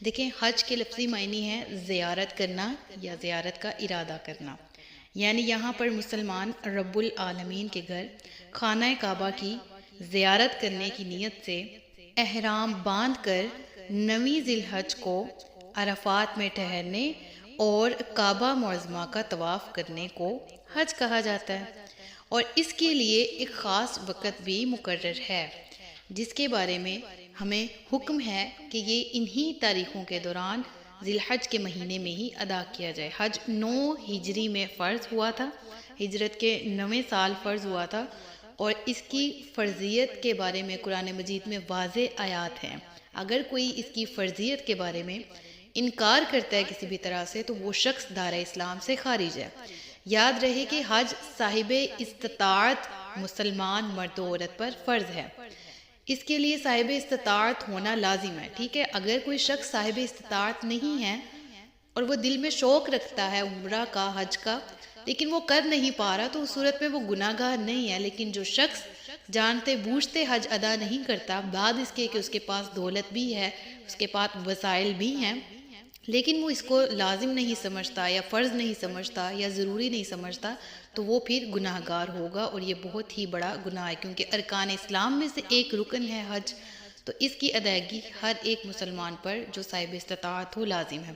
دیکھیں، حج کے لفظی معنی ہے زیارت کرنا یا زیارت کا ارادہ کرنا، یعنی یہاں پر مسلمان رب العالمین کے گھر خانہ کعبہ کی زیارت کرنے کی نیت سے احرام باندھ کر 9 ذی الحج کو عرفات میں ٹھہرنے اور کعبہ معظمہ کا طواف کرنے کو حج کہا جاتا ہے، اور اس کے لیے ایک خاص وقت بھی مقرر ہے جس کے بارے میں ہمیں حکم ہے کہ یہ انہی تاریخوں کے دوران ذی الحج کے مہینے میں ہی ادا کیا جائے۔ حج 9 ہجری میں فرض ہوا تھا، ہجرت کے 9ویں سال فرض ہوا تھا، اور اس کی فرضیت کے بارے میں قرآن مجید میں واضح آیات ہیں۔ اگر کوئی اس کی فرضیت کے بارے میں انکار کرتا ہے کسی بھی طرح سے تو وہ شخص دائرہ اسلام سے خارج ہے۔ یاد رہے کہ حج صاحب استطاعت مسلمان مرد و عورت پر فرض ہے، اس کے لیے صاحب استطاعت ہونا لازم ہے، ٹھیک ہے۔ اگر کوئی شخص صاحب استطاعت نہیں ہے اور وہ دل میں شوق رکھتا ہے عمرہ کا، حج کا، لیکن وہ کر نہیں پا رہا، تو اس صورت میں وہ گناہ گار نہیں ہے۔ لیکن جو شخص جانتے بوجھتے حج ادا نہیں کرتا، بعد اس کے کہ اس کے پاس دولت بھی ہے، اس کے پاس وسائل بھی ہیں، لیکن وہ اس کو لازم نہیں سمجھتا یا فرض نہیں سمجھتا یا ضروری نہیں سمجھتا، تو وہ پھر گناہ گار ہوگا، اور یہ بہت ہی بڑا گناہ ہے، کیونکہ ارکان اسلام میں سے ایک رکن ہے حج، تو اس کی ادائیگی ہر ایک مسلمان پر جو صاحب استطاعت ہو لازم ہے۔